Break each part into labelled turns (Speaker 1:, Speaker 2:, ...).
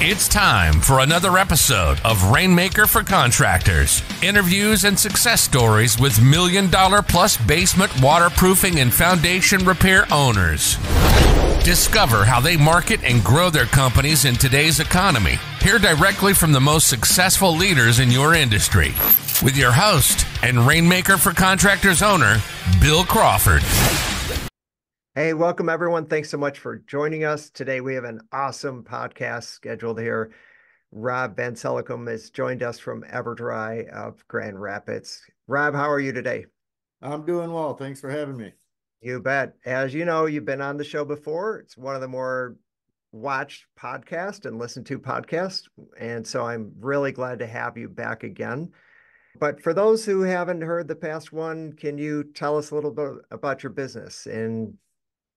Speaker 1: It's time for another episode of Rainmaker for Contractors. Interviews and success stories with $1 million plus basement waterproofing and foundation repair owners. Discover how they market and grow their companies in today's economy. Hear directly from the most successful leaders in your industry. With your host and Rainmaker for Contractors owner, Bill Crawford.
Speaker 2: Hey, welcome everyone. Thanks so much for joining us. Today we have an awesome podcast scheduled here. Rob Van Suilichem has joined us from Everdry of Grand Rapids. Rob, how are you today?
Speaker 3: I'm doing well. Thanks for having me.
Speaker 2: You bet. As you know, you've been on the show before. It's one of the more watched podcasts and listened to podcasts. And so I'm really glad to have you back again. But for those who haven't heard the past one, can you tell us a little bit about your business and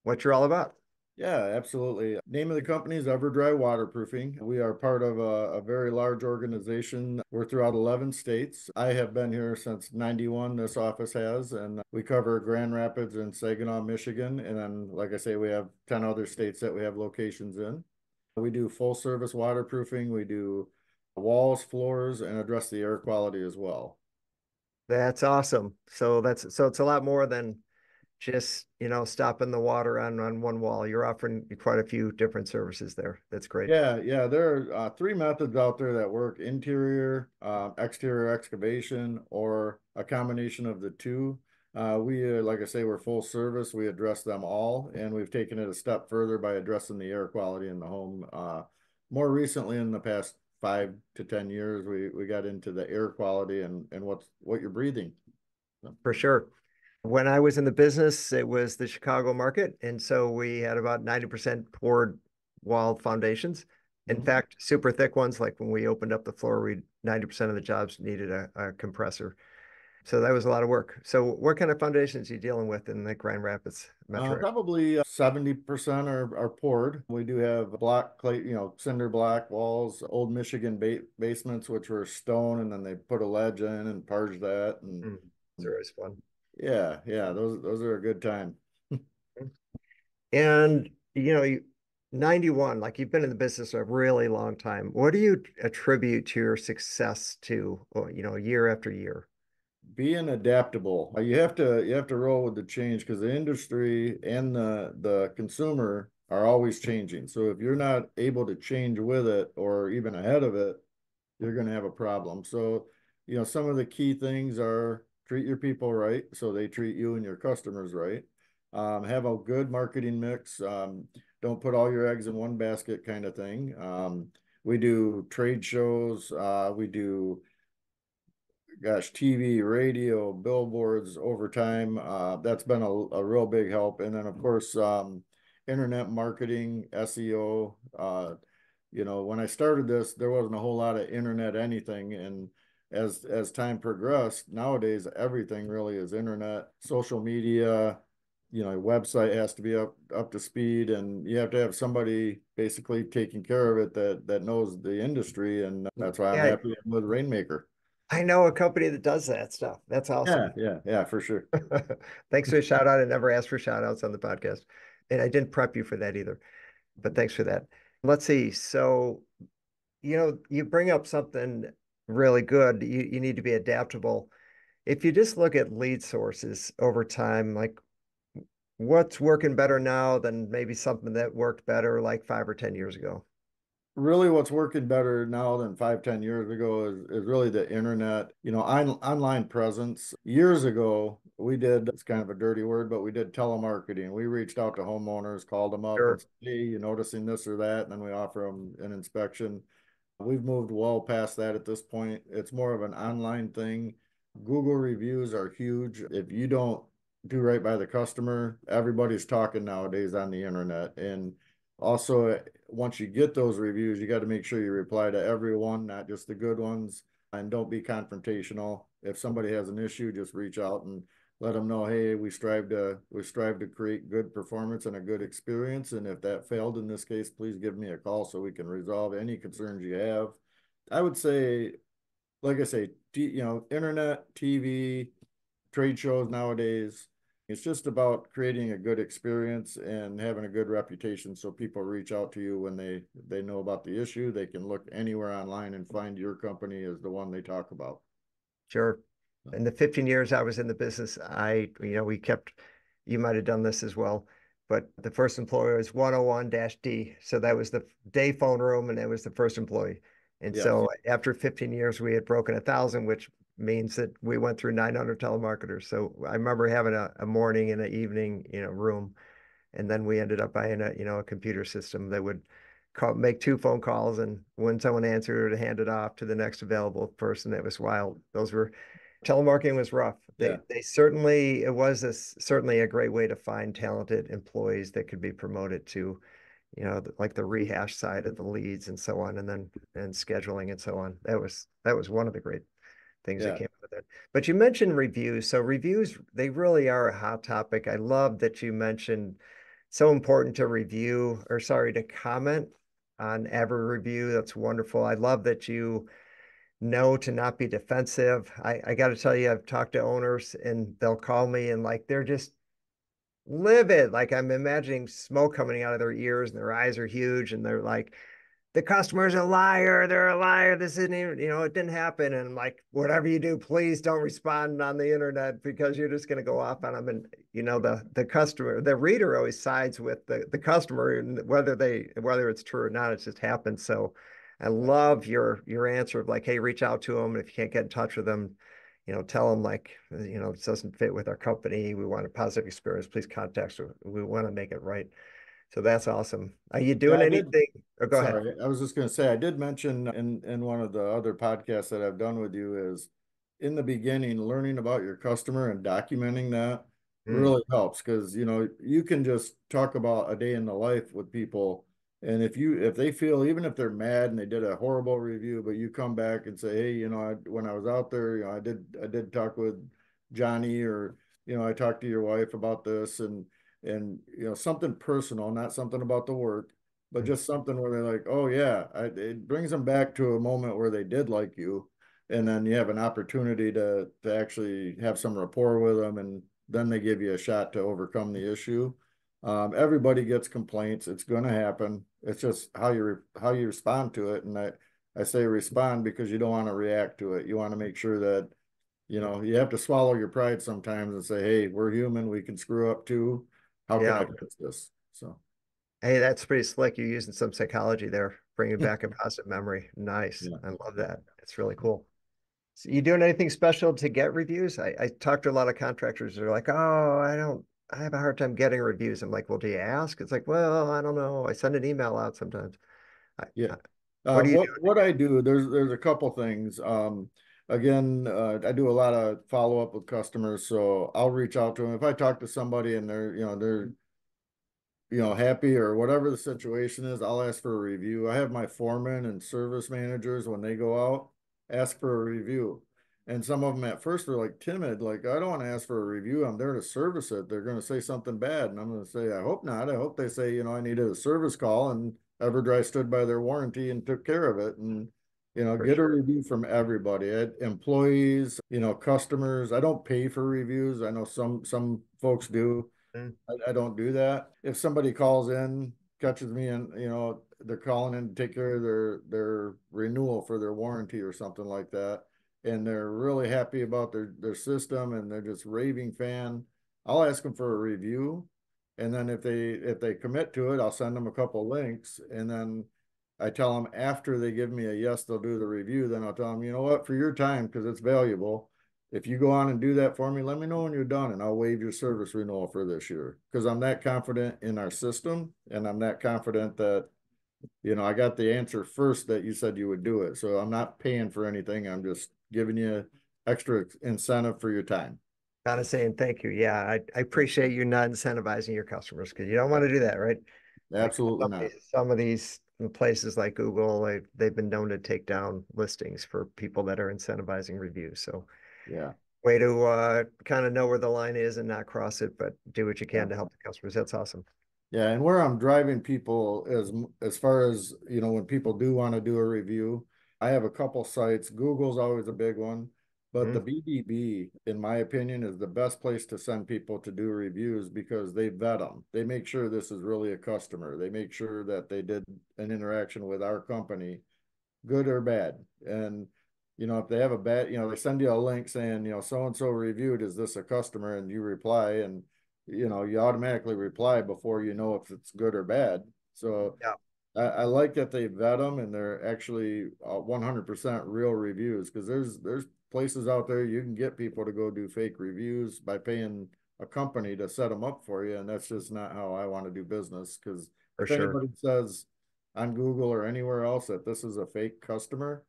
Speaker 2: what you're all about?
Speaker 3: Yeah, absolutely. Name of the company is Everdry Waterproofing. We are part of a very large organization. We're throughout 11 states. I have been here since 91, this office has, and we cover Grand Rapids and Saginaw, Michigan. And then, like I say, we have 10 other states that we have locations in. We do full service waterproofing. We do walls, floors, and address the air quality as well.
Speaker 2: That's awesome. So it's a lot more than just, stopping the water on one wall. You're offering quite a few different services there. That's great.
Speaker 3: Yeah. There are three methods out there that work: interior, exterior excavation, or a combination of the two. Like I say, we're full service. We address them all, and we've taken it a step further by addressing the air quality in the home. More recently, in the past 5 to 10 years, we got into the air quality and what you're breathing.
Speaker 2: For sure. When I was in the business, it was the Chicago market. And so we had about 90% poured wall foundations. In fact, super thick ones, like when we opened up the floor, 90% of the jobs needed a compressor. So that was a lot of work. So what kind of foundations are you dealing with in the Grand Rapids metro?
Speaker 3: Probably 70% are poured. We do have block clay, cinder block walls, old Michigan basements, which were stone, and then they put a ledge in and parged that. And
Speaker 2: those are always fun.
Speaker 3: Yeah, those are a good time.
Speaker 2: And 91, like you've been in the business a really long time. What do you attribute to your success to, year after year?
Speaker 3: Being adaptable. You have to roll with the change, because the industry and the consumer are always changing. So if you're not able to change with it or even ahead of it, you're going to have a problem. So, some of the key things are: treat your people right, so they treat you and your customers right. Have a good marketing mix. Don't put all your eggs in one basket, kind of thing. We do trade shows. We do, TV, radio, billboards over time. That's been a real big help. And then, of course, internet marketing, SEO. When I started this, there wasn't a whole lot of internet anything. And as time progressed, nowadays everything really is internet, social media. Website has to be up to speed, and you have to have somebody basically taking care of it that knows the industry, and that's why I'm happy with Rainmaker.
Speaker 2: I know a company that does that stuff. That's awesome.
Speaker 3: Yeah, for sure.
Speaker 2: Thanks for the shout out. I never asked for shout outs on the podcast, and I didn't prep you for that either, but thanks for that. Let's see. So, you bring up something really good. You need to be adaptable. If you just look at lead sources over time, like what's working better now than maybe something that worked better like 5 or 10 years ago?
Speaker 3: Really, what's working better now than 5, 10 years ago is really the internet, online presence. Years ago, we did, it's kind of a dirty word, but we did telemarketing. We reached out to homeowners, called them up and said, hey, you noticing this or that? And then we offer them an inspection. We've moved well past that at this point. It's more of an online thing. Google reviews are huge. If you don't do right by the customer, everybody's talking nowadays on the internet. And also, once you get those reviews, you got to make sure you reply to everyone, not just the good ones, and don't be confrontational. If somebody has an issue, just reach out and let them know, hey, we strive to create good performance and a good experience. And if that failed in this case, please give me a call so we can resolve any concerns you have. I would say, like I say, internet, TV, trade shows nowadays, It's just about creating a good experience and having a good reputation so people reach out to you when they know about the issue. They can look anywhere online and find your company as the one they talk about.
Speaker 2: Sure.
Speaker 3: So,
Speaker 2: In the 15 years I was in the business, we kept, you might have done this as well, but the first employee was 101-D. So that was the day phone room, and that was the first employee. And
Speaker 3: yes.
Speaker 2: so after 15 years, we had broken 1,000, which means that we went through 900 telemarketers. So I remember having a morning and an evening, room. And then we ended up buying a computer system that would make 2 phone calls, and when someone answered, hand it off to the next available person. It was wild. Telemarketing was rough.
Speaker 3: Yeah.
Speaker 2: They certainly, it was certainly a great way to find talented employees that could be promoted to, like the rehash side of the leads and so on, and scheduling and so on. That was one of the great things that
Speaker 3: Yeah.
Speaker 2: came out of it. But you mentioned reviews. So reviews, they really are a hot topic. I love that you mentioned so important to review, or sorry, to comment on every review. That's wonderful. I love that you know to not be defensive. I got to tell you, I've talked to owners and they'll call me and like they're just livid. Like I'm imagining smoke coming out of their ears and their eyes are huge and they're like, the customer's a liar. They're a liar. This isn't even, it didn't happen. And I'm like, whatever you do, please don't respond on the internet because you're just going to go off on them. And, the customer, the reader always sides with the customer, and whether it's true or not, it just happens. So I love your answer of like, hey, reach out to them. If you can't get in touch with them, tell them like, this doesn't fit with our company. We want a positive experience. Please contact us. We want to make it right. So that's awesome. Are you
Speaker 3: Yeah,
Speaker 2: doing
Speaker 3: I did.
Speaker 2: anything? Oh, go ahead.
Speaker 3: Sorry, I was just going to say, I did mention in one of the other podcasts that I've done with you is in the beginning, learning about your customer and documenting that
Speaker 2: Mm,
Speaker 3: really helps because, you can just talk about a day in the life with people. And if they feel, even if they're mad and they did a horrible review, but you come back and say, hey, when I was out there, I did talk with Johnny, or, I talked to your wife about this, and something personal, not something about the work, but
Speaker 2: mm.
Speaker 3: just something where they're like, oh yeah, it brings them back to a moment where they did like you, and then you have an opportunity to actually have some rapport with them, and then they give you a shot to overcome the issue. Everybody gets complaints; it's going to happen. It's just how you respond to it, and I say respond because you don't want to react to it. You want to make sure that you have to swallow your pride sometimes and say, hey, we're human, we can screw up too. How can
Speaker 2: Yeah.
Speaker 3: I fix this? So
Speaker 2: Hey, that's pretty slick. You're using some psychology there, bringing back a positive memory. Nice.
Speaker 3: yeah.
Speaker 2: I love that. It's really cool. So you doing anything special to get reviews? I talk to a lot of contractors. They're like, oh, I have a hard time getting reviews. I'm like, well, do you ask? It's like, well, I don't know. I send an email out sometimes.
Speaker 3: Yeah.
Speaker 2: What do you do?
Speaker 3: What I do, there's a couple things. Again, I do a lot of follow up with customers, so I'll reach out to them. If I talk to somebody and they're happy or whatever the situation is, I'll ask for a review. I have my foremen and service managers when they go out, ask for a review. And some of them at first are like timid, like, I don't want to ask for a review. I'm there to service it. They're going to say something bad. And I'm going to say, I hope not. I hope they say, I needed a service call and Everdry stood by their warranty and took care of it. And,
Speaker 2: For
Speaker 3: get a
Speaker 2: sure.
Speaker 3: review from everybody, employees, customers. I don't pay for reviews. I know some folks do.
Speaker 2: Mm,
Speaker 3: I don't do that. If somebody calls in, catches me, and they're calling in to take care of their renewal for their warranty or something like that, and they're really happy about their system and they're just raving fan, I'll ask them for a review, and then if they commit to it, I'll send them a couple links, and then I tell them after they give me a yes, they'll do the review. Then I'll tell them, you know what, for your time, because it's valuable, if you go on and do that for me, let me know when you're done and I'll waive your service renewal for this year. Because I'm that confident in our system and I'm that confident that, I got the answer first that you said you would do it. So I'm not paying for anything. I'm just giving you extra incentive for your time.
Speaker 2: kind of saying thank you. Yeah, I appreciate you not incentivizing your customers because you don't want to do that, right? Like
Speaker 3: Absolutely not.
Speaker 2: some of these places like Google, they've been known to take down listings for people that are incentivizing reviews. So
Speaker 3: Yeah.
Speaker 2: way to kind of know where the line is and not cross it, but do what you
Speaker 3: Yeah.
Speaker 2: can to help the customers. That's awesome.
Speaker 3: Yeah, and where I'm driving people as far as, when people do want to do a review, I have a couple sites. Google's always a big one, But the BBB, in my opinion, is the best place to send people to do reviews because they vet them. They make sure this is really a customer. They make sure that they did an interaction with our company, good or bad. And, if they have a bad, they send you a link saying, so-and-so reviewed, is this a customer? And you reply and, you automatically reply before you know if it's good or bad. So
Speaker 2: Yeah,
Speaker 3: I like that they vet them and they're actually 100% real reviews, because there's places out there you can get people to go do fake reviews by paying a company to set them up for you, and that's just not how I want to do business. Because
Speaker 2: for
Speaker 3: if
Speaker 2: sure.
Speaker 3: anybody says on Google or anywhere else that this is a fake customer,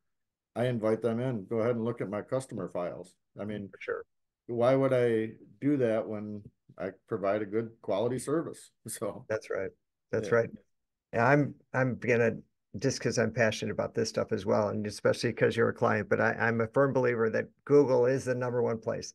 Speaker 3: I invite them in. Go ahead and look at my customer files. I mean,
Speaker 2: For sure.
Speaker 3: why would I do that when I provide a good quality service? So
Speaker 2: That's right. That's
Speaker 3: yeah,
Speaker 2: right. And I'm gonna, just because I'm passionate about this stuff as well, and especially because you're a client, but I'm a firm believer that Google is the number one place.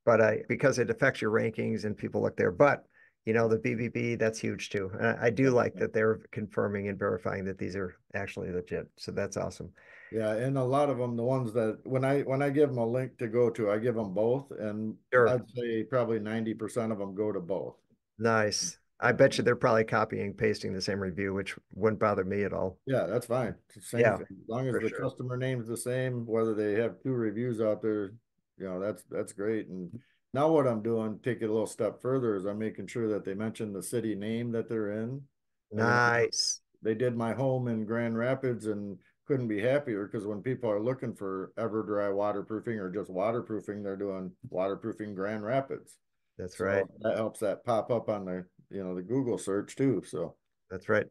Speaker 2: But because it affects your rankings and people look there. But the BBB, that's huge too. I do like that they're confirming and verifying that these are actually legit. So that's awesome.
Speaker 3: yeah, and a lot of them, the ones that when I give them a link to go to, I give them both, and
Speaker 2: Sure.
Speaker 3: I'd say probably 90% of them go to both.
Speaker 2: Nice. I
Speaker 3: Yeah,
Speaker 2: bet you they're probably copying, pasting the same review, which wouldn't bother me at all.
Speaker 3: yeah, that's fine. It's the same
Speaker 2: Yeah,
Speaker 3: thing. As long as
Speaker 2: for
Speaker 3: the
Speaker 2: sure.
Speaker 3: customer name's the same, whether they have two reviews out there, that's great. And now what I'm doing, take it a little step further, is I'm making sure that they mention the city name that they're in.
Speaker 2: Nice.
Speaker 3: They did my home in Grand Rapids and couldn't be happier, because when people are looking for Everdry waterproofing or just waterproofing, they're doing waterproofing Grand Rapids.
Speaker 2: That's right.
Speaker 3: So that helps that pop up on the Google search too. So
Speaker 2: That's right.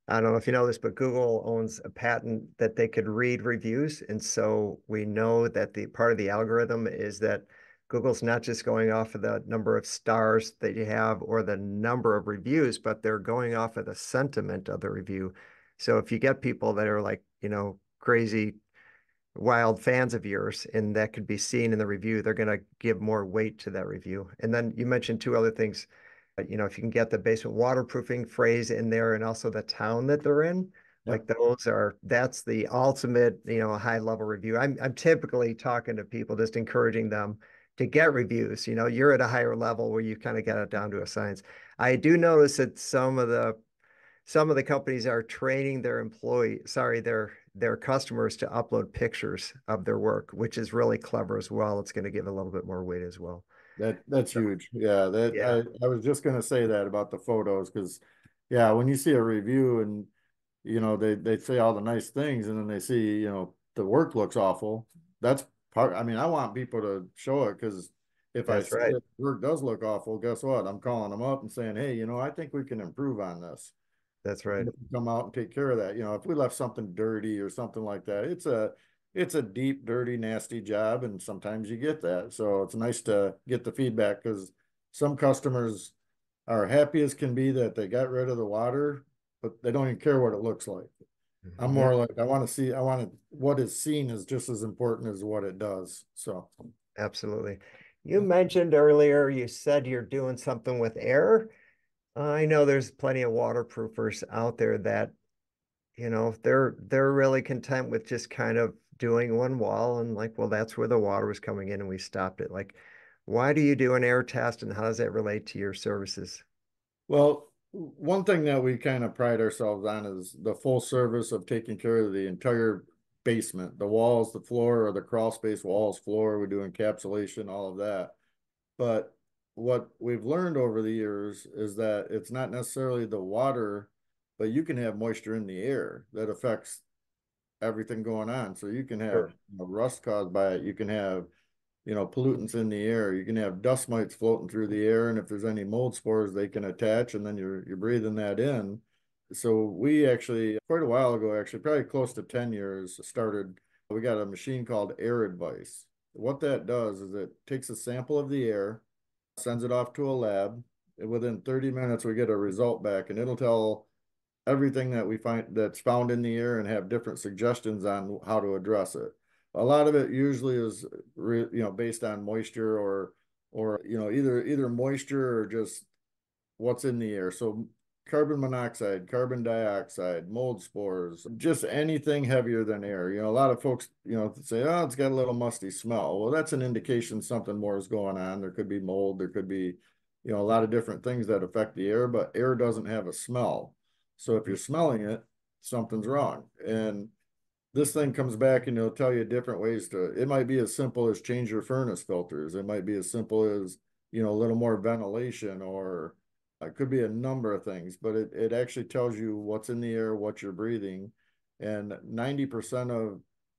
Speaker 2: I don't know if you know this, but Google owns a patent that they could read reviews. And so we know that the part of the algorithm is that Google's not just going off of the number of stars that you have or the number of reviews, but they're going off of the sentiment of the review. So if you get people that are like, crazy wild fans of yours, and that could be seen in the review, they're going to give more weight to that review. And then you mentioned two other things. If you can get the basement waterproofing phrase in there and also the town that they're in, like
Speaker 3: yep.
Speaker 2: that's the ultimate, high level review. I'm typically talking to people, just encouraging them to get reviews. You're at a higher level where you kind of got it down to a science. I do notice that some of the companies are training their customers to upload pictures of their work, which is really clever as well. It's going to give a little bit more weight as well.
Speaker 3: That's
Speaker 2: So,
Speaker 3: huge. Yeah, that
Speaker 2: yeah,
Speaker 3: I was just gonna say that about the photos, because yeah, when you see a review and they say all the nice things and then they see, the work looks awful. That's part, I mean, I want people to show it, because if I
Speaker 2: that's
Speaker 3: see
Speaker 2: right.
Speaker 3: that work does look awful, guess what? I'm calling them up and saying, hey, I think we can improve on this.
Speaker 2: That's
Speaker 3: And
Speaker 2: right.
Speaker 3: if we come out and take care of that, if we left something dirty or something like that, it's a deep, dirty, nasty job, and sometimes you get that. So it's nice to get the feedback, because some customers are happy as can be that they got rid of the water, but they don't even care what it looks like. I'm
Speaker 2: Mhm.
Speaker 3: more like, what is seen is just as important as what it does. So
Speaker 2: Absolutely. You mentioned earlier, you said you're doing something with air. I know there's plenty of waterproofers out there that, they're really content with just kind of doing one wall and like, well, that's where the water was coming in and we stopped it. Like, why do you do an air test and how does that relate to your services?
Speaker 3: well, one thing that we kind of pride ourselves on is the full service of taking care of the entire basement, the walls, the floor, or the crawl space walls, floor. We do encapsulation, all of that. But what we've learned over the years is that it's not necessarily the water, but you can have moisture in the air that affects everything going on. So you can have
Speaker 2: Sure.
Speaker 3: rust caused by it. You can have pollutants in the air. You can have dust mites floating through the air, and if there's any mold spores, they can attach, and then you're breathing that in. So we actually, quite a while ago, actually probably close to 10 years, started. We got a machine called Air Advice. What that does is it takes a sample of the air, sends it off to a lab. And within 30 minutes, we get a result back, and it'll tell everything that we find that's found in the air and have different suggestions on how to address it. A lot of it usually is based on moisture, or either moisture or just what's in the air. So carbon monoxide, carbon dioxide, mold spores, just anything heavier than air. A lot of folks, say, oh, it's got a little musty smell. Well, that's an indication something more is going on. There could be mold, there could be, a lot of different things that affect the air, but air doesn't have a smell. So if you're smelling it, something's wrong. And this thing comes back and it'll tell you different ways it might be as simple as change your furnace filters. It might be as simple as, a little more ventilation, or it could be a number of things, but it actually tells you what's in the air, what you're breathing. And 90%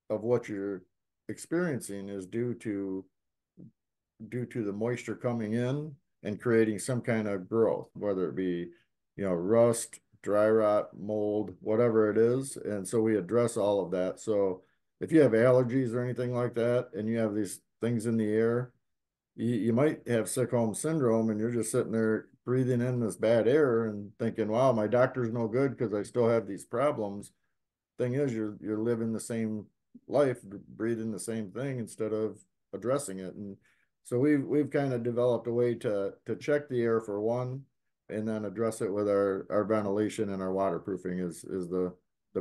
Speaker 3: of what you're experiencing is due to the moisture coming in and creating some kind of growth, whether it be, rust, dry rot, mold, whatever it is. And so we address all of that. So if you have allergies or anything like that, and you have these things in the air, you might have Stockholm syndrome, and you're just sitting there breathing in this bad air and thinking, wow, my doctor's no good because I still have these problems. Thing is, you're living the same life, breathing the same thing instead of addressing it. And so we've kind of developed a way to check the air for one, and then address it with our ventilation and our waterproofing is the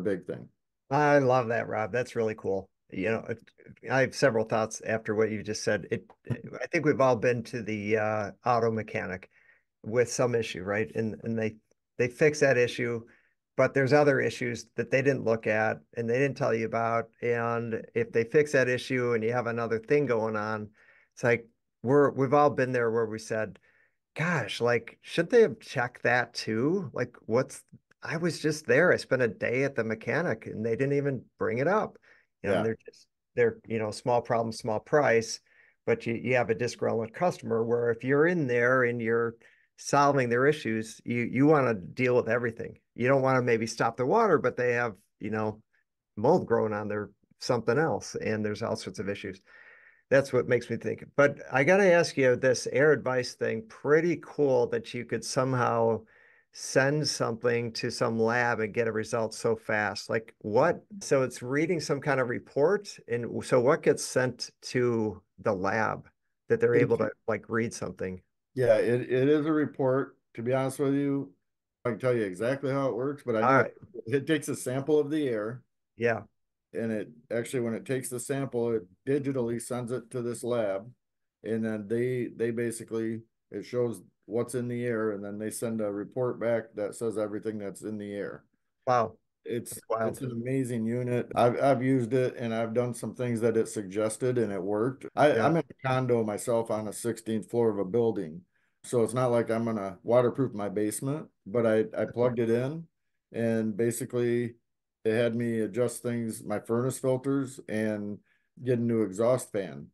Speaker 3: big thing.
Speaker 2: I love that, Rob. That's really cool. I have several thoughts after what you just said. I think we've all been to the auto mechanic with some issue, right? And they fix that issue, but there's other issues that they didn't look at and they didn't tell you about. And if they fix that issue and you have another thing going on, it's like we've all been there where we said, gosh, like, should they have checked that too? Like, I was just there. I spent a day at the mechanic and they didn't even bring it up. And
Speaker 3: Yeah.
Speaker 2: they're, small problem, small price, but you have a disgruntled customer where if you're in there and you're solving their issues, you want to deal with everything. You don't want to maybe stop the water, but they have, mold growing on their something else, and there's all sorts of issues. That's what makes me think. But I got to ask you, this air advice thing, pretty cool that you could somehow send something to some lab and get a result so fast. Like what? So it's reading some kind of report. And so what gets sent to the lab that they're able to like read something?
Speaker 3: Yeah, it is a report. To be honest with you, I can tell you exactly how it works, but I
Speaker 2: All
Speaker 3: know
Speaker 2: right.
Speaker 3: it takes a sample of the air,
Speaker 2: Yeah.
Speaker 3: and it actually, when it takes the sample, it digitally sends it to this lab, and then they basically, it shows what's in the air, and then they send a report back that says everything that's in the air.
Speaker 2: Wow.
Speaker 3: It's
Speaker 2: That's wild.
Speaker 3: it's an amazing unit. I've used it, and I've done some things that it suggested, and it worked.
Speaker 2: Yeah.
Speaker 3: I'm in a condo myself on a 16th floor of a building. So it's not like I'm gonna waterproof my basement, but I plugged it in, and basically it had me adjust things, my furnace filters, and get a new exhaust fan.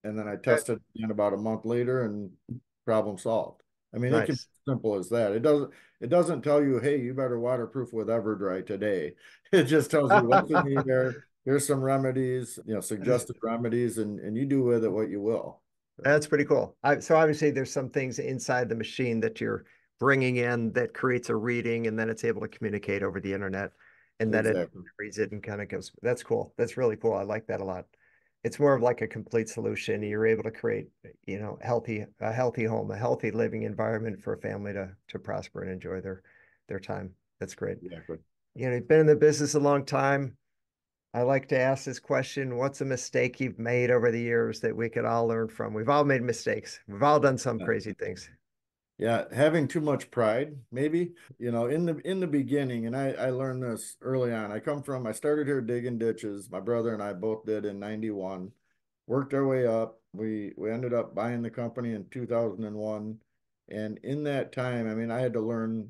Speaker 3: And then I
Speaker 2: Okay.
Speaker 3: tested again about a month later, and problem solved. I mean, it can be
Speaker 2: Nice.
Speaker 3: as simple as that. It doesn't tell you, hey, you better waterproof with Everdry today. It just tells you what's in the air. Here's some remedies, suggested remedies, and you do with it what you will. So,
Speaker 2: That's pretty cool. So obviously there's some things inside the machine that you're bringing in that creates a reading and then it's able to communicate over the internet and then it
Speaker 3: exactly.
Speaker 2: reads it and kind of goes, that's cool. That's really cool. I like that a lot. It's more of like a complete solution. You're able to create, a healthy home, a healthy living environment for a family to prosper and enjoy their time. That's great.
Speaker 3: Exactly.
Speaker 2: You've been in the business a long time. I like to ask this question. What's a mistake you've made over the years that we could all learn from? We've all made mistakes. We've all done some
Speaker 3: Yeah.
Speaker 2: crazy things.
Speaker 3: Yeah, having too much pride, maybe, in the beginning, and I learned this early on. I started here digging ditches. My brother and I both did in 91, worked our way up. We ended up buying the company in 2001. And in that time, I mean, I had to learn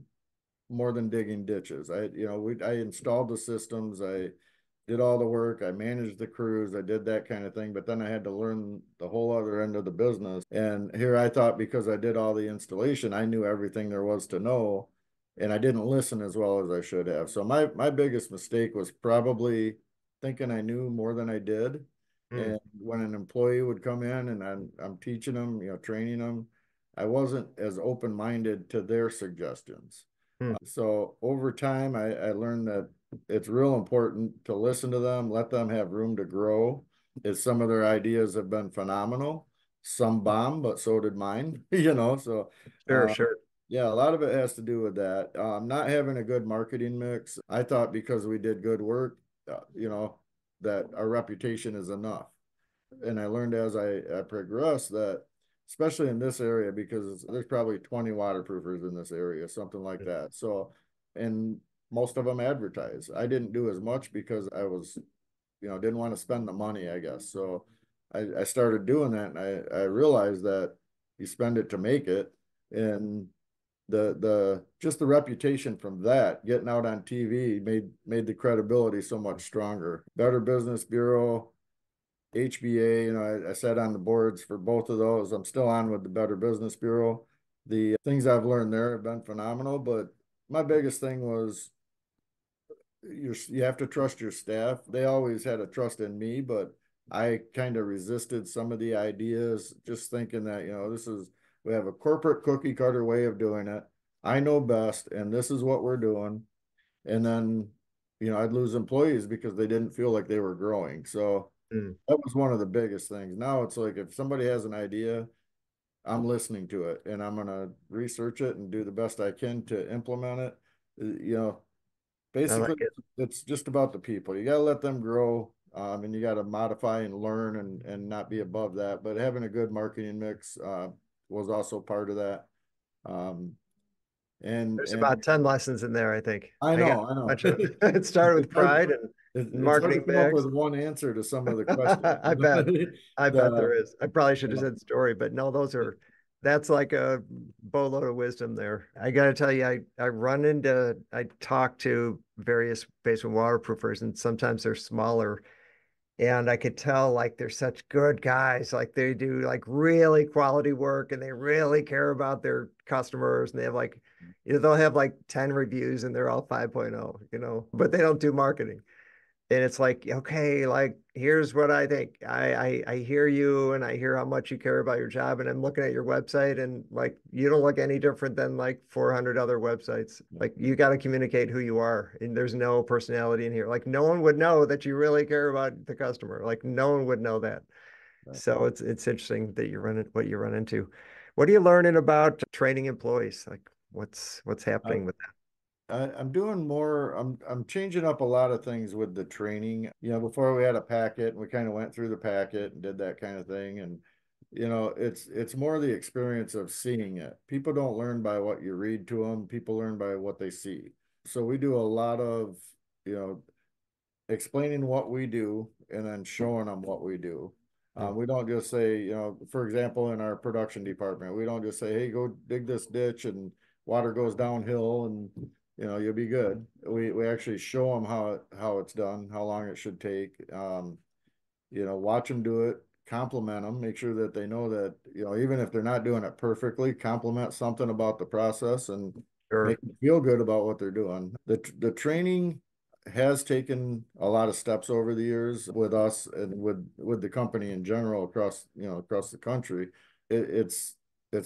Speaker 3: more than digging ditches. I installed the systems, I did all the work, I managed the crews, I did that kind of thing, but then I had to learn the whole other end of the business. And here I thought because I did all the installation, I knew everything there was to know, and I didn't listen as well as I should have. So my biggest mistake was probably thinking I knew more than I did.
Speaker 2: Mm,
Speaker 3: And when an employee would come in and I'm teaching them, training them, I wasn't as open-minded to their suggestions.
Speaker 2: mm.
Speaker 3: So over time, I learned that it's real important to listen to them, let them have room to grow. As some of their ideas have been phenomenal, some bomb, but so did mine. So
Speaker 2: Sure,
Speaker 3: uh,
Speaker 2: sure.
Speaker 3: Yeah, a lot of it has to do with that. Not having a good marketing mix. I thought because we did good work, that our reputation is enough. And I learned as I progressed that, especially in this area, because there's probably 20 waterproofers in this area, something like that. So, and most of them advertise. I didn't do as much because I was, didn't want to spend the money, I guess. So I started doing that, and I realized that you spend it to make it. And the just the reputation from that getting out on TV made the credibility so much stronger. Better Business Bureau, HBA, I sat on the boards for both of those. I'm still on with the Better Business Bureau. The things I've learned there have been phenomenal, but my biggest thing was you have to trust your staff. They always had a trust in me, but I kind of resisted some of the ideas, just thinking that, we have a corporate cookie cutter way of doing it. I know best, and this is what we're doing. And then, I'd lose employees because they didn't feel like they were growing. So
Speaker 2: Mm.
Speaker 3: that was one of the biggest things. Now it's like if somebody has an idea, I'm listening to it and I'm gonna research it and do the best I can to implement it.
Speaker 2: I
Speaker 3: Basically,
Speaker 2: like it.
Speaker 3: it's just about the people. You got to let them grow, and you got to modify and learn and not be above that. But having a good marketing mix was also part of that. Um,
Speaker 2: There's
Speaker 3: and
Speaker 2: about 10 lessons in there, I think.
Speaker 3: I
Speaker 2: I got
Speaker 3: know, I
Speaker 2: a
Speaker 3: know.
Speaker 2: bunch of it started with
Speaker 3: It's hard,
Speaker 2: pride and
Speaker 3: it's hard to
Speaker 2: marketing
Speaker 3: come up with
Speaker 2: bags.
Speaker 3: one answer to some of the questions.
Speaker 2: I bet. I bet
Speaker 3: The,
Speaker 2: there is. I probably should have
Speaker 3: uh,
Speaker 2: said story, but no, that's like a boatload of wisdom there. I got to tell you, I talk to various basement waterproofers, and sometimes they're smaller. And I could tell like they're such good guys. Like they do like really quality work and they really care about their customers. And they have like, they'll have like 10 reviews and they're all 5.0, but they don't do marketing. And it's like, okay, like here's what I think. I hear you and I hear how much you care about your job. And I'm looking at your website and like you don't look any different than like 400 other websites. Like you got to communicate who you are. And there's no personality in here. Like no one would know that you really care about the customer. Like no one would know that. So it's interesting that what you run into. What are you learning about training employees? Like what's
Speaker 3: uh,
Speaker 2: happening with
Speaker 3: I'm doing more. I'm changing up a lot of things with the training. Before we had a packet and we kind of went through the packet and did that kind of thing. And it's more the experience of seeing it. People don't learn by what you read to them. People learn by what they see. So we do a lot of, you know, explaining what we do and then showing them what we do.
Speaker 2: that?
Speaker 3: We don't just say, for example, in our production department, we don't just say, hey, go dig this ditch and water goes downhill and you'll be good. We actually show them how it's done, how long it should take. Watch them do it, compliment them, make sure that they know that, even if they're not doing it perfectly, compliment something about the process and
Speaker 2: Sure.
Speaker 3: make them feel good about what they're doing. The training has taken a lot of steps over the years with us and with the company in general across the country. It's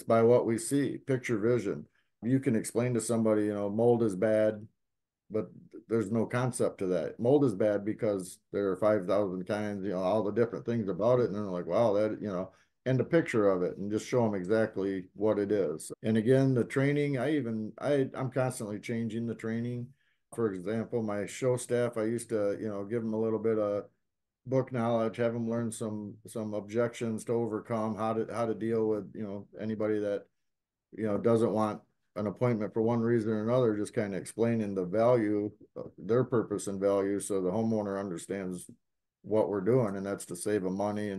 Speaker 3: by what we see, picture vision. You can explain to somebody, mold is bad, but there's no concept to that. Mold is bad because there are 5,000 kinds, all the different things about it. And they're like, wow, and the picture of it and just show them exactly what it is. And again, the training, I'm constantly changing the training. For example, my show staff, I used to, give them a little bit of book knowledge, have them learn some objections to overcome, how to deal with, anybody that doesn't want an appointment for one reason or another, just kind of explaining the value, their purpose and value, so the homeowner understands what we're doing, and that's to save them money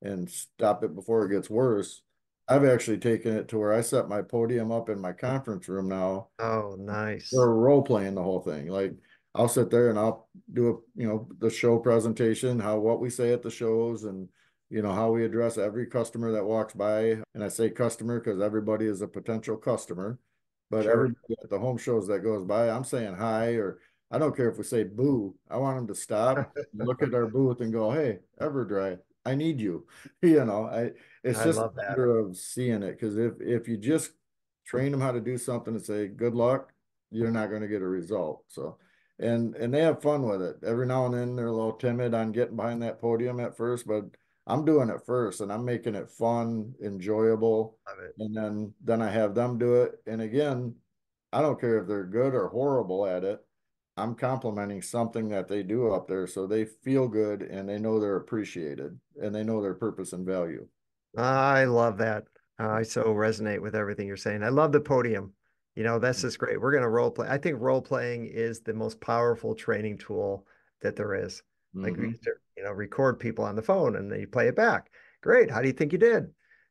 Speaker 3: and stop it before it gets worse. I've actually taken it to where I set my podium up in my conference room now.
Speaker 2: Oh, nice.
Speaker 3: We're role playing the whole thing. Like I'll sit there and I'll do the show presentation, what we say at the shows and how we address every customer that walks by. And I say customer because everybody is a potential customer, but
Speaker 2: Sure.
Speaker 3: everybody at the home shows that goes by, I'm saying hi, or I don't care if we say boo. I want them to stop, look at our booth and go, hey, Everdry, I need you. It's
Speaker 2: I
Speaker 3: just a
Speaker 2: love that.
Speaker 3: matter of seeing it. Because if you just train them how to do something and say good luck, you're not going to get a result. So, and they have fun with it. Every now and then they're a little timid on getting behind that podium at first, but I'm doing it first and I'm making it fun, enjoyable.
Speaker 2: Love it.
Speaker 3: And then I have them do it. And again, I don't care if they're good or horrible at it. I'm complimenting something that they do up there so they feel good and they know they're appreciated and they know their purpose and value.
Speaker 2: I love that. I so resonate with everything you're saying. I love the podium. That's just great. We're going to role play. I think role playing is the most powerful training tool that there is. Like we
Speaker 3: Mm-hmm.
Speaker 2: used to, record people on the phone and then you play it back. Great. How do you think you did?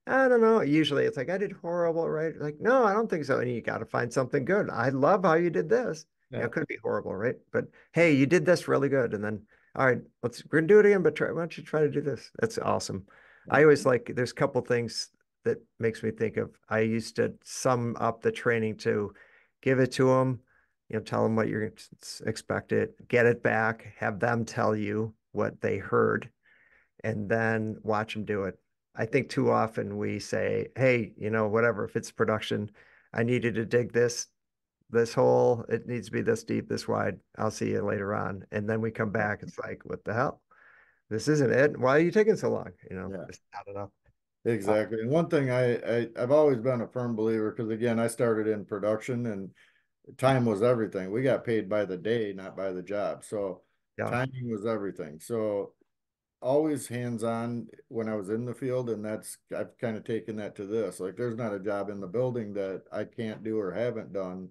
Speaker 2: I don't know. Usually it's like, I did horrible, right? Like, no, I don't think so. And you got to find something good. I love how you did this.
Speaker 3: Yeah.
Speaker 2: It could be horrible, right? But hey, you did this really good. And then, all right, we're gonna do it again, but why don't you try to do this? That's awesome. I always like, there's a couple things that makes me think of, I used to sum up the training to give it to them, tell them what you're expected, get it back, have them tell you what they heard, and then watch them do it. I think too often we say, hey, whatever, if it's production, I need you to dig this hole, it needs to be this deep, this wide. I'll see you later on. And then we come back, it's like, what the hell? This isn't it. Why are you taking so long?
Speaker 3: Yeah.
Speaker 2: It's not enough.
Speaker 3: Exactly. And one thing I've always been a firm believer, because again, I started in production and time was everything. We got paid by the day, not by the job. So
Speaker 2: Yeah.
Speaker 3: timing was everything. So always hands-on when I was in the field, and I've kind of taken that to this. Like there's not a job in the building that I can't do or haven't done.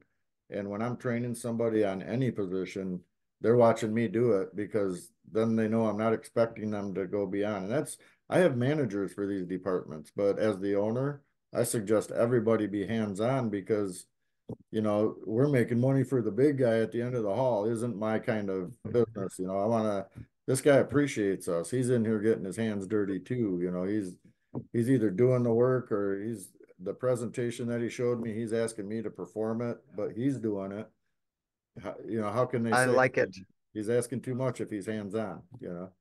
Speaker 3: And when I'm training somebody on any position, they're watching me do it because then they know I'm not expecting them to go beyond. And I have managers for these departments, but as the owner, I suggest everybody be hands-on because we're making money for the big guy at the end of the hall isn't my kind of business. This guy appreciates us. He's in here getting his hands dirty too. He's either doing the work or the presentation that he showed me, he's asking me to perform it, but he's doing it. How can they
Speaker 2: I
Speaker 3: say
Speaker 2: like it.
Speaker 3: he's asking too much if he's hands-on,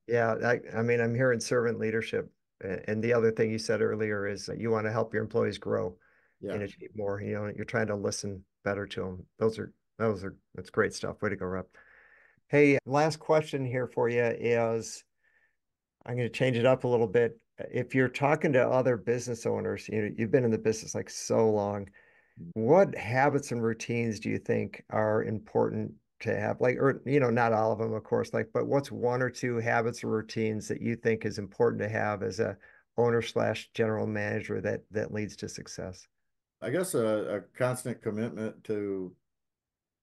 Speaker 2: Yeah. I mean, I'm hearing servant leadership. And the other thing you said earlier is that you want to help your employees grow
Speaker 3: Yeah.
Speaker 2: and achieve more. You're trying to listen better to them. That's great stuff. Way to go, Rep. Hey, last question here for you is I'm going to change it up a little bit. If you're talking to other business owners, you've been in the business like so long. What habits and routines do you think are important to have? Like, or, not all of them, of course, like, but what's one or two habits or routines that you think is important to have as a owner slash general manager that leads to success?
Speaker 3: I guess a constant commitment to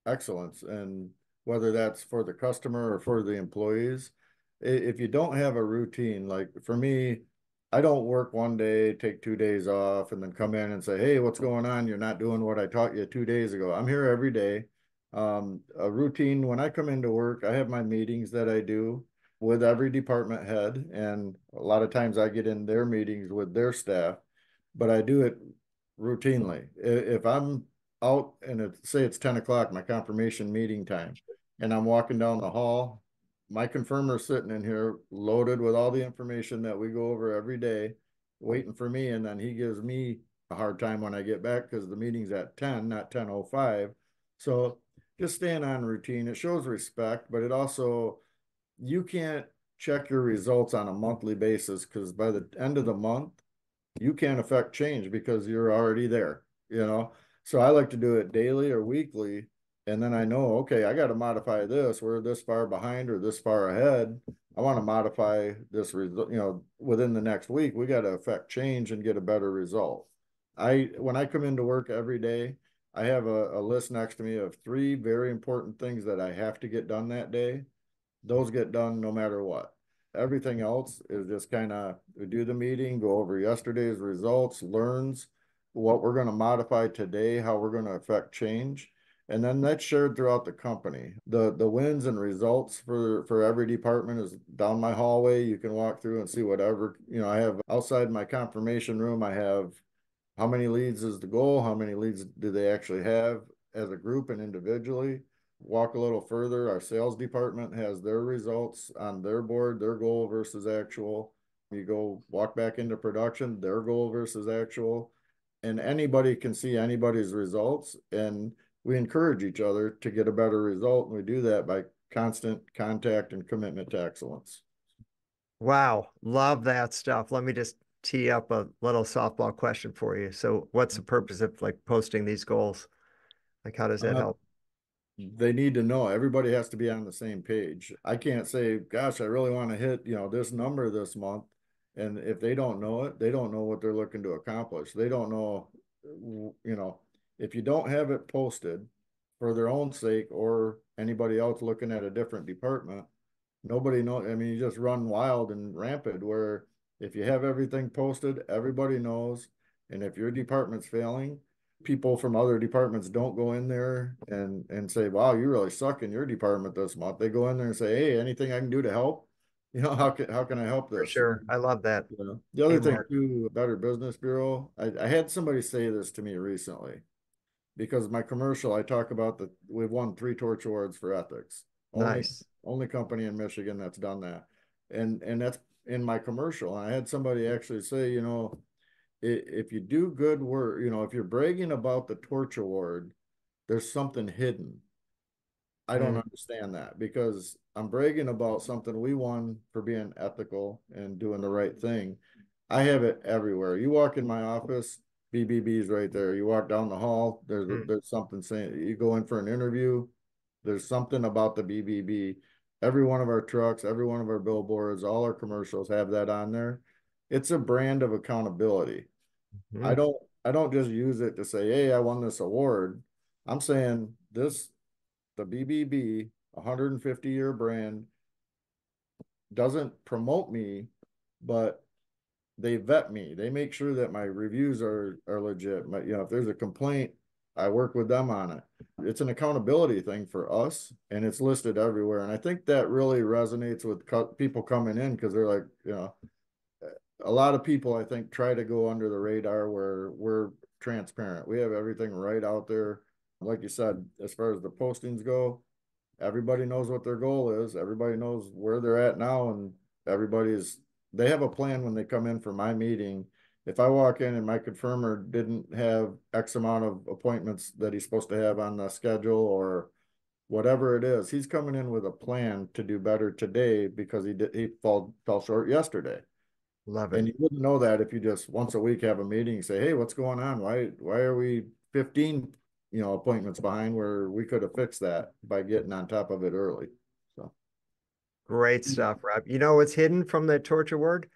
Speaker 3: excellence, and whether that's for the customer or for the employees. If you don't have a routine, like for me, I don't work one day, take 2 days off, and then come in and say, hey, what's going on? You're not doing what I taught you 2 days ago. I'm here every day. A routine, when I come into work, I have my meetings that I do with every department head, and a lot of times I get in their meetings with their staff, but I do it routinely. If I'm out and say it's 10 o'clock, my confirmation meeting time, and I'm walking down the hall, my confirmer's sitting in here loaded with all the information that we go over every day, waiting for me. And then he gives me a hard time when I get back because the meeting's at 10, not 10:05. So just staying on routine. It shows respect, but it also, you can't check your results on a monthly basis because by the end of the month, you can't affect change because you're already there. So I like to do it daily or weekly. And then I know, okay, I got to modify this. We're this far behind or this far ahead. I want to modify this result, within the next week. We got to affect change and get a better result. When I come into work every day, I have a list next to me of 3 very important things that I have to get done that day. Those get done no matter what. Everything else is just kind of, we do the meeting, go over yesterday's results, learns what we're going to modify today, how we're going to affect change. And then that's shared throughout the company. The wins and results for every department is down my hallway. You can walk through and see whatever, I have outside my confirmation room. I have how many leads is the goal? How many leads do they actually have as a group and individually? Walk a little further, our sales department has their results on their board, their goal versus actual. You go walk back into production, their goal versus actual, and anybody can see anybody's results. And we encourage each other to get a better result. And we do that by constant contact and commitment to excellence.
Speaker 2: Wow. Love that stuff. Let me just tee up a little softball question for you. So what's the purpose of like posting these goals? Like, how does that
Speaker 3: Uh,
Speaker 2: help?
Speaker 3: they need to know. Everybody has to be on the same page. I can't say, gosh, I really want to hit, this number this month. And if they don't know it, they don't know what they're looking to accomplish. They don't know, if you don't have it posted for their own sake or anybody else looking at a different department, nobody knows. I mean, you just run wild and rampant where if you have everything posted, everybody knows. And if your department's failing, people from other departments don't go in there and say, wow, you really suck in your department this month. They go in there and say, hey, anything I can do to help? How can I help
Speaker 2: For
Speaker 3: this?
Speaker 2: sure. I love that.
Speaker 3: The other thing
Speaker 2: Teamwork.
Speaker 3: too, Better Business Bureau, I had somebody say this to me recently because my commercial, I talk about that we've won 3 torch awards for ethics. Only
Speaker 2: Nice.
Speaker 3: only company in Michigan that's done that. And that's in my commercial. And I had somebody actually say, if you do good work, if you're bragging about the torch award, there's something hidden. I don't
Speaker 2: Mm,
Speaker 3: understand that because I'm bragging about something we won for being ethical and doing the right thing. I have it everywhere. You walk in my office, BBB's right there. You walk down the hall,
Speaker 2: mm.
Speaker 3: there's something saying you go in for an interview, there's something about the BBB. Every one of our trucks, every one of our billboards, all our commercials have that on there. It's a brand of accountability. I
Speaker 2: Mm.
Speaker 3: don't I don't just use it to say, hey, I won this award. I'm saying the BBB, 150-year brand, doesn't promote me, but they vet me. They make sure that my reviews are legit. If there's a complaint, I work with them on it. It's an accountability thing for us, and it's listed everywhere. And I think that really resonates with people coming in because they're like, a lot of people I think try to go under the radar where we're transparent. We have everything right out there. Like you said, as far as the postings go, everybody knows what their goal is. Everybody knows where they're at now, and they have a plan when they come in for my meeting. If I walk in and my confirmer didn't have X amount of appointments that he's supposed to have on the schedule or whatever it is, he's coming in with a plan to do better today because he fell short yesterday.
Speaker 2: Love
Speaker 3: And
Speaker 2: it.
Speaker 3: you wouldn't know that if you just once a week have a meeting and say, hey, what's going on? Why are we 15, appointments behind where we could have fixed that by getting on top of it early. So
Speaker 2: Great stuff, Rob. You know what's hidden from the torture word?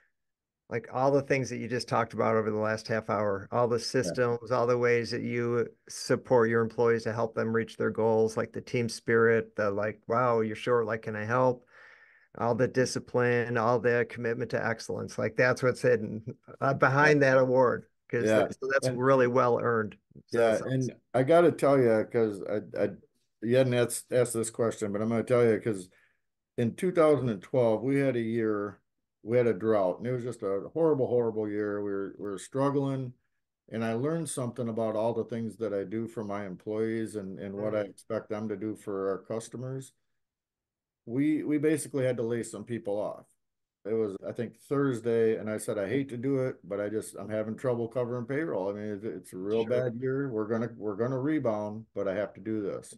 Speaker 2: Like all the things that you just talked about over the last half hour, all the
Speaker 3: yeah,
Speaker 2: systems, all the ways that you support your employees to help them reach their goals, like the team spirit, the like, wow, you're short, like, can I help? All the discipline, all the commitment to excellence. Like that's what's hidden
Speaker 3: yeah,
Speaker 2: behind that award, because
Speaker 3: yeah.
Speaker 2: so that's
Speaker 3: And
Speaker 2: really well earned. So
Speaker 3: yeah,
Speaker 2: that's
Speaker 3: and
Speaker 2: awesome.
Speaker 3: I got to tell you, because I you hadn't asked this question, but I'm going to tell you because in 2012 we had a drought, and it was just a horrible, horrible year. We were struggling, and I learned something about all the things that I do for my employees and what I
Speaker 2: Mm,
Speaker 3: expect them to do for our customers. We basically had to lay some people off. It was, I think, Thursday, and I said I hate to do it, but I'm having trouble covering payroll. I mean, it's a real
Speaker 2: sure.
Speaker 3: bad year. We're gonna rebound, but I have to do this.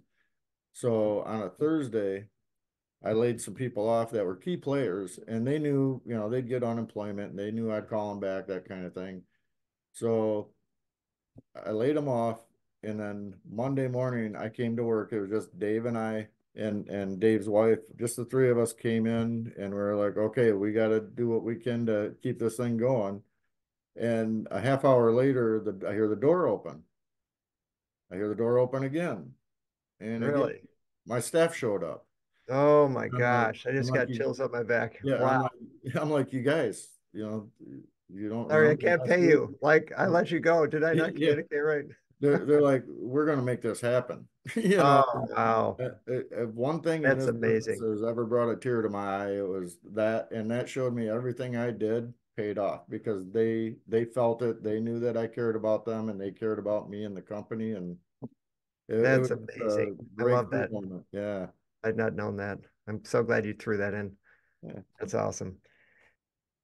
Speaker 3: So on a Thursday, I laid some people off that were key players, and they knew, they'd get unemployment, and they knew I'd call them back, that kind of thing. So I laid them off, and then Monday morning I came to work. It was just Dave and I and Dave's wife, just the three of us came in, and we are like, okay, we got to do what we can to keep this thing going. And a half hour later, I hear the door open. I hear the door open again, and again,
Speaker 2: Really?
Speaker 3: my staff showed up.
Speaker 2: Oh my
Speaker 3: I'm like,
Speaker 2: gosh. I
Speaker 3: I'm
Speaker 2: just
Speaker 3: like
Speaker 2: got
Speaker 3: you,
Speaker 2: chills up my back.
Speaker 3: yeah,
Speaker 2: Wow.
Speaker 3: I'm like you guys, you don't
Speaker 2: Sorry, I
Speaker 3: remember
Speaker 2: can't
Speaker 3: last
Speaker 2: pay
Speaker 3: week?
Speaker 2: you. Like I let you go. Did I not
Speaker 3: Yeah,
Speaker 2: communicate right?
Speaker 3: they're like, we're gonna make this happen.
Speaker 2: Oh, wow.
Speaker 3: If one thing in
Speaker 2: That's
Speaker 3: this business
Speaker 2: amazing.
Speaker 3: has ever brought a tear to my eye, it was that, and that showed me everything I did paid off because they felt it. They knew that I cared about them, and they cared about me and the company, and it
Speaker 2: That's
Speaker 3: was a
Speaker 2: amazing. I love
Speaker 3: breakthrough
Speaker 2: that.
Speaker 3: moment. Yeah,
Speaker 2: I'd not known that. I'm so glad you threw that in.
Speaker 3: yeah.
Speaker 2: That's awesome.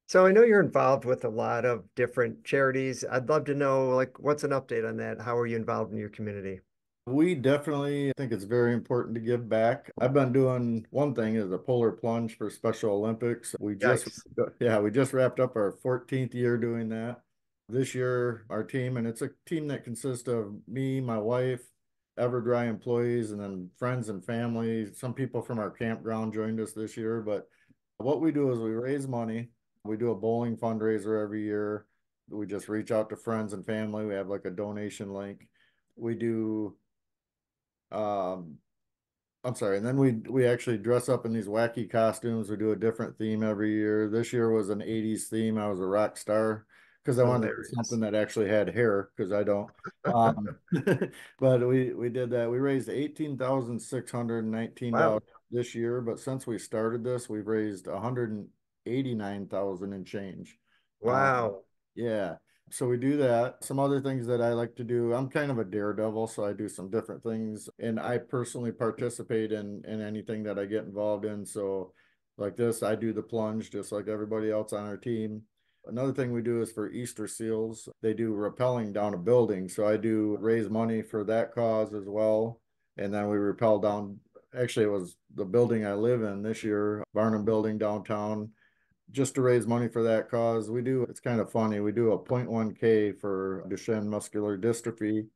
Speaker 2: So I know you're involved with a lot of different charities. I'd love to know, like, what's an update on that? How are you involved in your community?
Speaker 3: We definitely think it's very important to give back. I've been doing one thing is a polar plunge for Special Olympics.
Speaker 2: Yikes.
Speaker 3: Yeah, we just wrapped up our 14th year doing that. This year, our team, and it's a team that consists of me, my wife, Everdry employees, and then friends and family. Some people from our campground joined us this year, but what we do is we raise money. We do a bowling fundraiser every year. We just reach out to friends and family. We have like a donation link. We do um, I'm sorry, and then we actually dress up in these wacky costumes. We do a different theme every year. This year was an 80s theme. I was a rock star because I wanted to do something
Speaker 2: Hilarious.
Speaker 3: that actually had hair because I don't. But we did that. We raised $18,619
Speaker 2: Wow.
Speaker 3: this year, but since we started this, we've raised 189,000 and change. Um,
Speaker 2: Wow.
Speaker 3: yeah. So we do that. Some other things that I like to do. I'm kind of a daredevil, so I do some different things, and I personally participate in anything that I get involved in. So, like this, I do the plunge just like everybody else on our team. Another thing we do is for Easter seals. They do rappelling down a building, so I do raise money for that cause as well. And then we rappel down. Actually, it was the building I live in this year, Barnum Building downtown, just to raise money for that cause. It's kind of funny. We do a 0.1K for Duchenne muscular dystrophy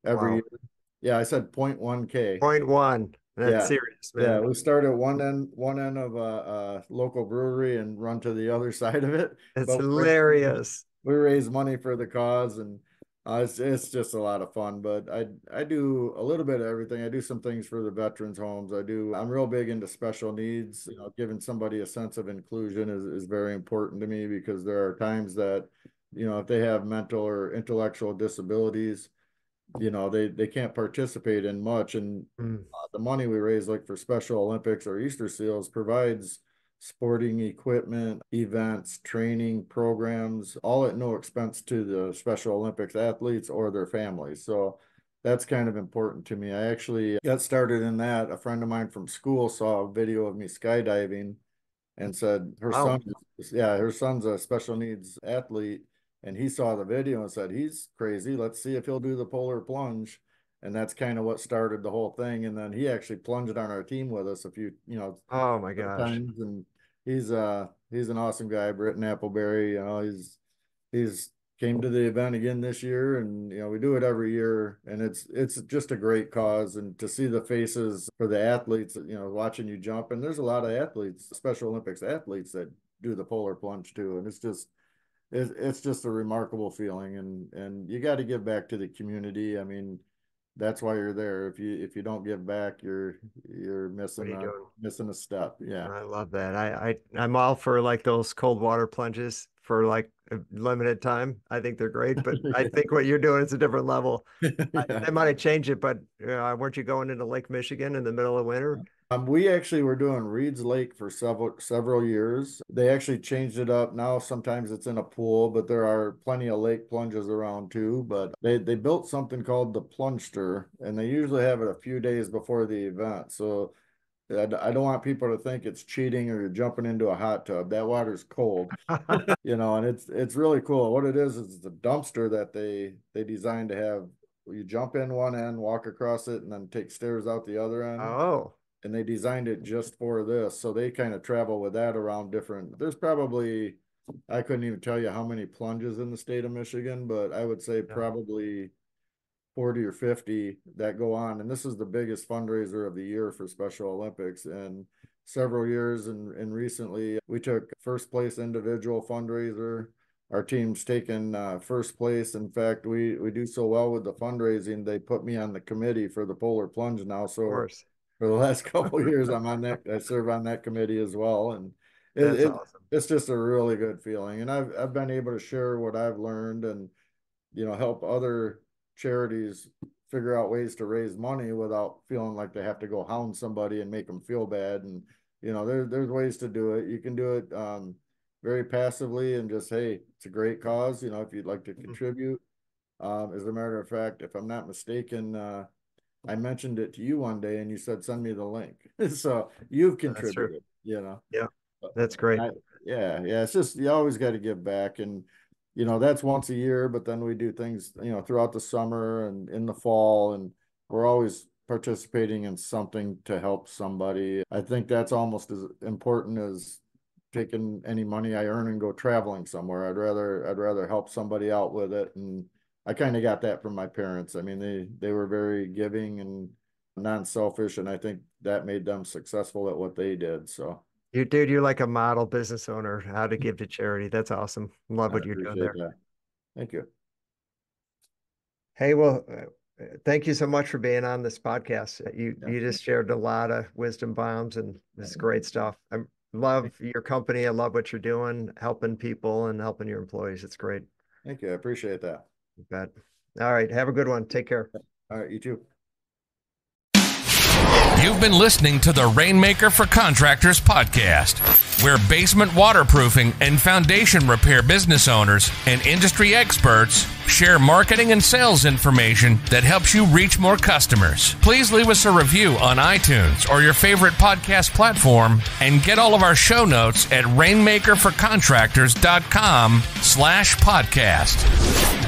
Speaker 3: every year.
Speaker 2: Wow.
Speaker 3: Yeah, I said 0.1K.
Speaker 2: Point one. That's
Speaker 3: Yeah.
Speaker 2: serious,
Speaker 3: Yeah,
Speaker 2: man.
Speaker 3: we start at one end of a local brewery and run to the other side of it.
Speaker 2: It's
Speaker 3: But
Speaker 2: hilarious.
Speaker 3: we raise money for the cause, and it's just a lot of fun. But I do a little bit of everything. I do some things for the veterans homes. I'm real big into special needs. You know, giving somebody a sense of inclusion is very important to me because there are times that, you know, if they have mental or intellectual disabilities, you know, they can't participate in much. And
Speaker 2: Mm.
Speaker 3: the money we raise, like for Special Olympics or Easter seals, provides sporting equipment, events, training programs, all at no expense to the Special Olympics athletes or their families. So that's kind of important to me. I actually got started in that. A friend of mine from school saw a video of me skydiving and said
Speaker 2: Wow.
Speaker 3: her son's a special needs athlete, and he saw the video and said he's crazy, let's see if he'll do the polar plunge. And that's kind of what started the whole thing. And then he actually plunged on our team with us a few,
Speaker 2: Oh my gosh.
Speaker 3: times. And he's an awesome guy, Britton Appleberry. He's came to the event again this year, and we do it every year, and it's just a great cause. And to see the faces for the athletes, watching you jump, and there's a lot of athletes, Special Olympics athletes, that do the polar plunge too, and it's just a remarkable feeling. And you got to give back to the community. I mean, that's why you're there. If you don't give back, you're
Speaker 2: What are
Speaker 3: missing
Speaker 2: you
Speaker 3: a
Speaker 2: doing?
Speaker 3: step. Yeah.
Speaker 2: I love that. I'm all for like those cold water plunges for like a limited time. I think they're great, but I think what you're doing is a different level.
Speaker 3: Yeah.
Speaker 2: They might change it, but weren't you going into Lake Michigan in the middle of winter?
Speaker 3: We actually were doing Reed's Lake for several years. They actually changed it up. Now sometimes it's in a pool, but there are plenty of lake plunges around too. But they built something called the Plungester, and they usually have it a few days before the event. So I don't want people to think it's cheating or you're jumping into a hot tub. That water's cold, and it's really cool. What it is it's a dumpster that they designed to have. You jump in one end, walk across it, and then take stairs out the other end,
Speaker 2: Oh,
Speaker 3: and they designed it just for this. So they kind of travel with that around there's probably, I couldn't even tell you how many plunges in the state of Michigan, but I would say
Speaker 2: no.
Speaker 3: probably 40 or 50 that go on. And this is the biggest fundraiser of the year for Special Olympics. And several years and recently we took first place individual fundraiser. Our team's taken first place. In fact, we do so well with the fundraising, they put me on the committee for the polar plunge now.
Speaker 2: Of
Speaker 3: So
Speaker 2: course.
Speaker 3: for the last couple of years, I serve on that committee as well. And
Speaker 2: That's
Speaker 3: it
Speaker 2: awesome.
Speaker 3: it's just a really good feeling. And I've been able to share what I've learned and help other charities figure out ways to raise money without feeling like they have to go hound somebody and make them feel bad. And there's ways to do it. You can do it very passively and just, hey, it's a great cause. If you'd like to
Speaker 2: Mhm.
Speaker 3: contribute. As a matter of fact, if I'm not mistaken, I mentioned it to you one day and you said send me the link. So you've
Speaker 2: That's true.
Speaker 3: contributed.
Speaker 2: Yeah, that's great.
Speaker 3: I, yeah. It's just you always got to give back, and that's once a year. But then we do things, throughout the summer and in the fall, and we're always participating in something to help somebody. I think that's almost as important as taking any money I earn and go traveling somewhere. I'd rather help somebody out with it. And I kind of got that from my parents. I mean, they were very giving and non-selfish, and I think that made them successful at what they did. So
Speaker 2: You're like a model business owner, how to give to charity. That's awesome. Love what you're doing there.
Speaker 3: That. Thank you.
Speaker 2: Hey, well, thank you so much for being on this podcast. You just shared a lot of wisdom bombs, and this is great stuff. I love your company. I love what you're doing, helping people and helping your employees. It's great.
Speaker 3: Thank you. I appreciate that.
Speaker 2: You bet. All right. Have a good one. Take care.
Speaker 3: All right. You too.
Speaker 1: You've been listening to the Rainmaker for Contractors podcast, where basement waterproofing and foundation repair business owners and industry experts share marketing and sales information that helps you reach more customers. Please leave us a review on iTunes or your favorite podcast platform, and get all of our show notes at rainmakerforcontractors.com/podcast.